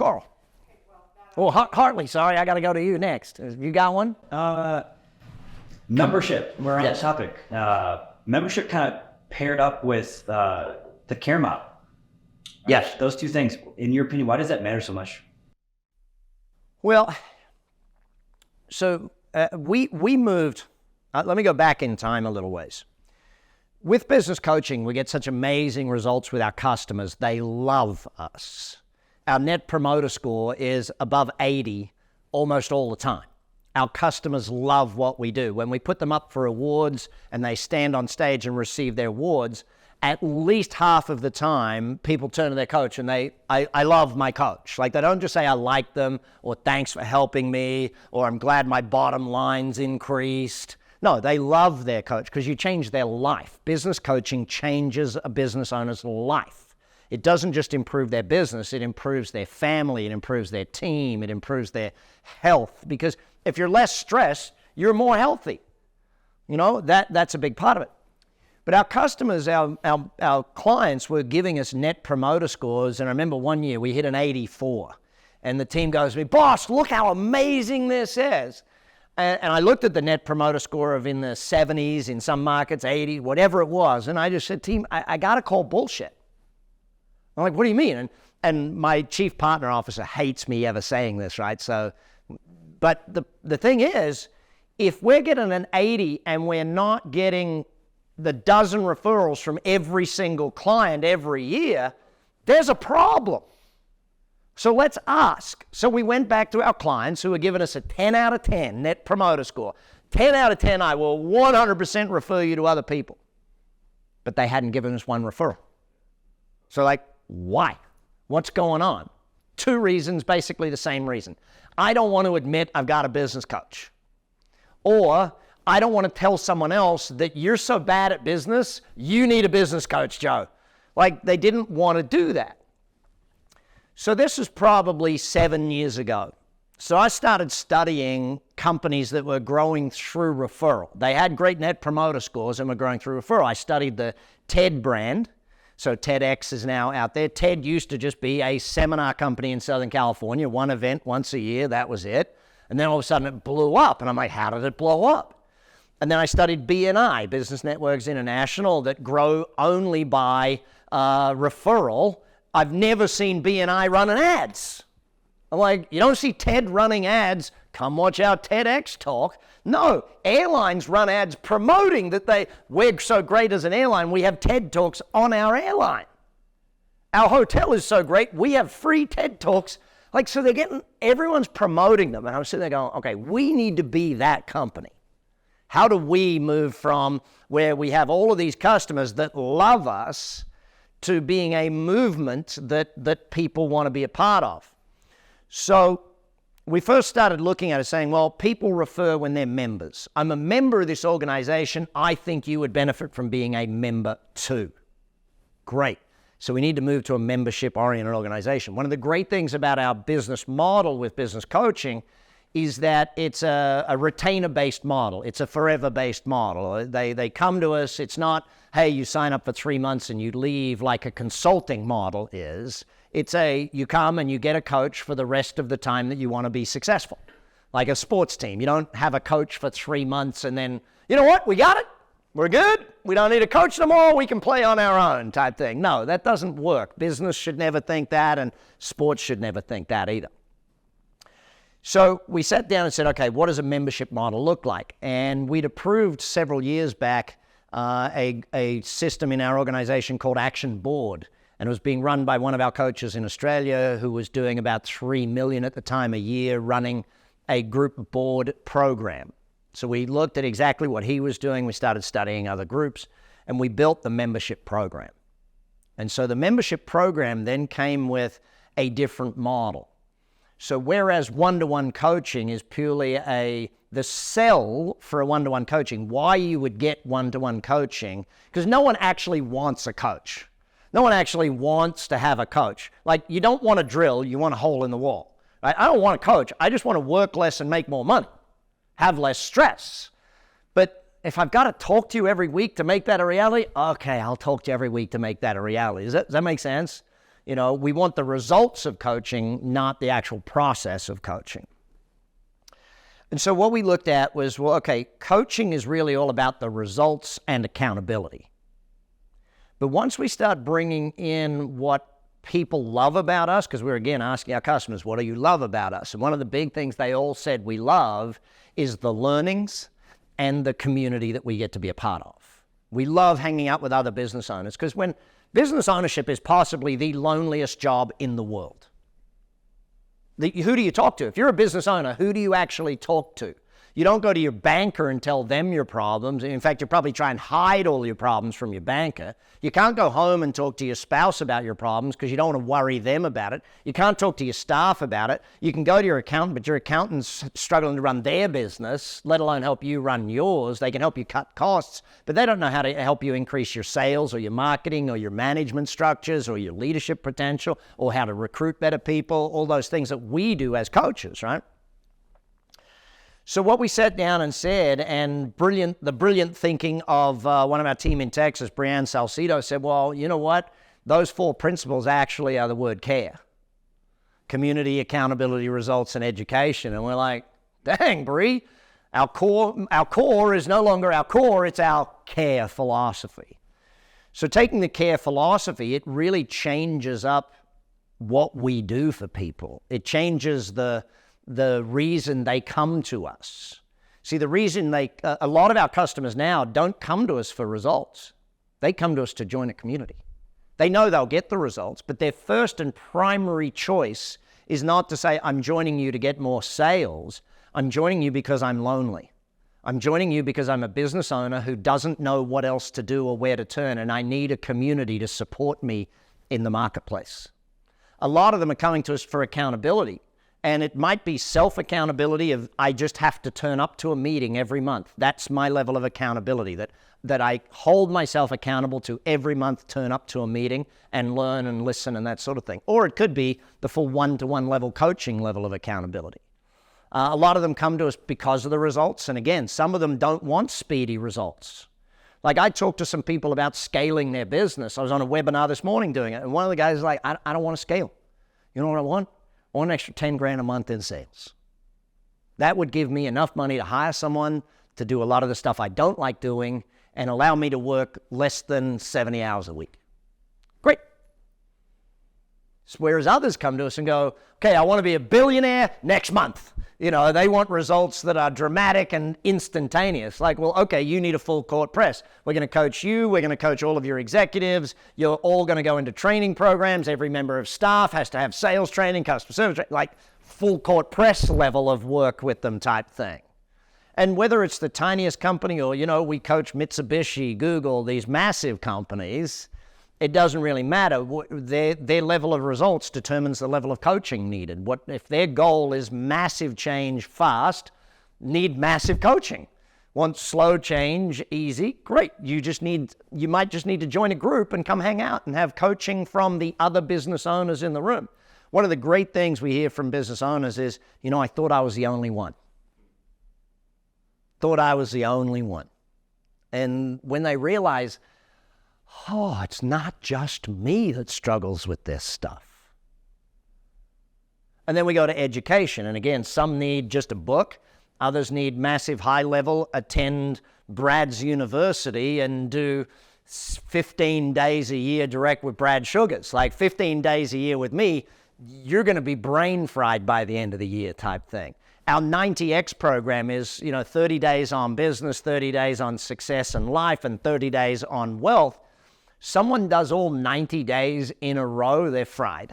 Carl. Oh, Hartley, sorry, I got to go to you next. You got one? Membership. We're on that topic. Membership kind of paired up with the care model. Right? Yes. Those two things, in your opinion, why does that matter so much? Well, so we moved, let me go back in time a little ways. With business coaching, we get such amazing results with our customers. They love us. Our net promoter score is above 80 almost all the time. Our customers love what we do. When we put them up for awards and they stand on stage and receive their awards, at least half of the time, people turn to their coach and I love my coach. Like, they don't just say, I like them, or thanks for helping me, or I'm glad my bottom line's increased. No, they love their coach because you change their life. Business coaching changes a business owner's life. It doesn't just improve their business, it improves their family, it improves their team, it improves their health. Because if you're less stressed, you're more healthy. You know, that's a big part of it. But our customers, our clients were giving us net promoter scores. And I remember one year we hit an 84. And the team goes to me, boss, look how amazing this is. And I looked at the net promoter score of in the 70s, in some markets, 80, whatever it was. And I just said, team, I got to call bullshit. I'm like, what do you mean? And my chief partner officer hates me ever saying this, right? So, but the thing is, if we're getting an 80 and we're not getting the dozen referrals from every single client every year, there's a problem. So let's ask. So we went back to our clients who were giving us a 10 out of 10 net promoter score. 10 out of 10, I will 100% refer you to other people. But they hadn't given us one referral. So like, why? What's going on? Two reasons, basically the same reason. I don't want to admit I've got a business coach. Or I don't want to tell someone else that you're so bad at business, you need a business coach, Joe. Like, they didn't want to do that. So this was probably 7 years ago. So I started studying companies that were growing through referral. They had great net promoter scores and were growing through referral. I studied the TED brand. So TEDx is now out there. TED used to just be a seminar company in Southern California, one event once a year, that was it. And then all of a sudden it blew up. And I'm like, how did it blow up? And then I studied BNI, Business Networks International, that grow only by referral. I've never seen BNI running ads. I'm like, you don't see TED running ads, come watch our TEDx talk. No, airlines run ads promoting that we're so great as an airline, we have TED Talks on our airline. Our hotel is so great, we have free TED Talks. Like, so everyone's promoting them. And I'm sitting there going, okay, we need to be that company. How do we move from where we have all of these customers that love us to being a movement that people want to be a part of? So we first started looking at it saying, well, people refer when they're members. I'm a member of this organization. I think you would benefit from being a member too. Great. So we need to move to a membership-oriented organization. One of the great things about our business model with business coaching is that it's a retainer-based model. It's a forever-based model. They come to us. It's not, hey, you sign up for 3 months and you leave like a consulting model is. It's you come and you get a coach for the rest of the time that you want to be successful. Like a sports team. You don't have a coach for 3 months and then, you know what, we got it. We're good. We don't need a coach no more. We can play on our own type thing. No, that doesn't work. Business should never think that, and sports should never think that either. So we sat down and said, okay, what does a membership model look like? And we'd approved several years back a system in our organization called Action Board. And it was being run by one of our coaches in Australia who was doing about $3 million at the time a year running a group board program. So we looked at exactly what he was doing. We started studying other groups, and we built the membership program. And so the membership program then came with a different model. So whereas one-to-one coaching is purely the sell for a one-to-one coaching, why you would get one-to-one coaching, because no one actually wants a coach. No one actually wants to have a coach. Like, you don't want a drill, you want a hole in the wall. Right? I don't want a coach. I just want to work less and make more money, have less stress. But if I've got to talk to you every week to make that a reality, okay, I'll talk to you every week to make that a reality. Does that make sense? We want the results of coaching, not the actual process of coaching. And so what we looked at was, well, okay, coaching is really all about the results and accountability. But once we start bringing in what people love about us, because we're again asking our customers, what do you love about us? And one of the big things they all said we love is the learnings and the community that we get to be a part of. We love hanging out with other business owners, because when business ownership is possibly the loneliest job in the world. Who do you talk to? If you're a business owner, who do you actually talk to? You don't go to your banker and tell them your problems. In fact, you probably try and hide all your problems from your banker. You can't go home and talk to your spouse about your problems because you don't want to worry them about it. You can't talk to your staff about it. You can go to your accountant, but your accountant's struggling to run their business, let alone help you run yours. They can help you cut costs, but they don't know how to help you increase your sales or your marketing or your management structures or your leadership potential or how to recruit better people, all those things that we do as coaches, right? So what we sat down and said, and the brilliant thinking of one of our team in Texas, Brianne Salcido, said, well, you know what? Those 4 principles actually are the word CARE. Community, accountability, results, and education. And we're like, dang, Bri, our core is no longer our core, it's our CARE philosophy. So taking the CARE philosophy, it really changes up what we do for people. It changes the reason they come to us. See, the reason a lot of our customers now don't come to us for results. They come to us to join a community. They know they'll get the results, but their first and primary choice is not to say, I'm joining you to get more sales. I'm joining you because I'm lonely. I'm joining you because I'm a business owner who doesn't know what else to do or where to turn, and I need a community to support me in the marketplace. A lot of them are coming to us for accountability. And it might be self-accountability of I just have to turn up to a meeting every month. That's my level of accountability, that I hold myself accountable to every month turn up to a meeting and learn and listen and that sort of thing. Or it could be the full one-to-one level coaching level of accountability. A lot of them come to us because of the results. And again, some of them don't want speedy results. Like I talked to some people about scaling their business. I was on a webinar this morning doing it. And one of the guys was like, I don't want to scale. You know what I want? I want an extra 10 grand a month in sales. That would give me enough money to hire someone to do a lot of the stuff I don't like doing and allow me to work less than 70 hours a week. Great. Whereas others come to us and go, okay, I want to be a billionaire next month. They want results that are dramatic and instantaneous. Like, well, okay, you need a full court press. We're going to coach you. We're going to coach all of your executives. You're all going to go into training programs. Every member of staff has to have sales training, customer service training, like full court press level of work with them type thing. And whether it's the tiniest company or, we coach Mitsubishi, Google, these massive companies, it doesn't really matter. Their level of results determines the level of coaching needed. If their goal is massive change fast, need massive coaching. Want slow change, easy, great. You might just need to join a group and come hang out and have coaching from the other business owners in the room. One of the great things we hear from business owners is, I thought I was the only one. Thought I was the only one. And when they realize, it's not just me that struggles with this stuff. And then we go to education. And again, some need just a book. Others need massive high level, attend Brad's University and do 15 days a year direct with Brad Sugars. Like 15 days a year with me, you're going to be brain fried by the end of the year type thing. Our 90X program is, 30 days on business, 30 days on success and life, and 30 days on wealth. Someone does all 90 days in a row, they're fried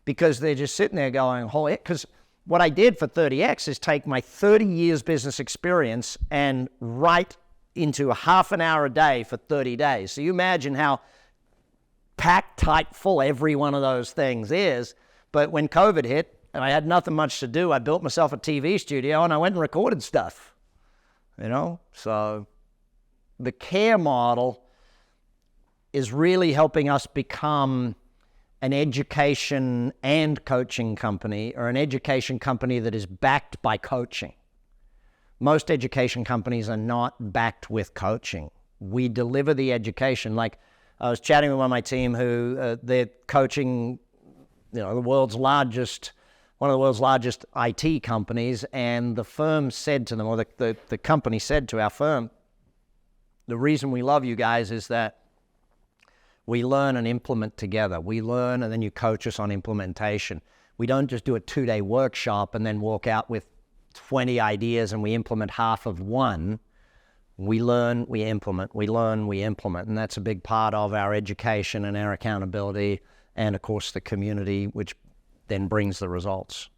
because they're just sitting there going, holy, because what I did for 30X is take my 30 years business experience and write into a half an hour a day for 30 days. So you imagine how packed tight full every one of those things is. But when COVID hit and I had nothing much to do, I built myself a TV studio and I went and recorded stuff, So the CARE model is really helping us become an education and coaching company, or an education company that is backed by coaching. Most education companies are not backed with coaching. We deliver the education. Like I was chatting with one of my team who they're coaching, one of the world's largest IT companies, and the firm said to them, or the company said to our firm, the reason we love you guys is that we learn and implement together. We learn and then you coach us on implementation. We don't just do a 2-day workshop and then walk out with 20 ideas and we implement half of one. We learn, we implement, we learn, we implement. And that's a big part of our education and our accountability and, of course, the community, which then brings the results.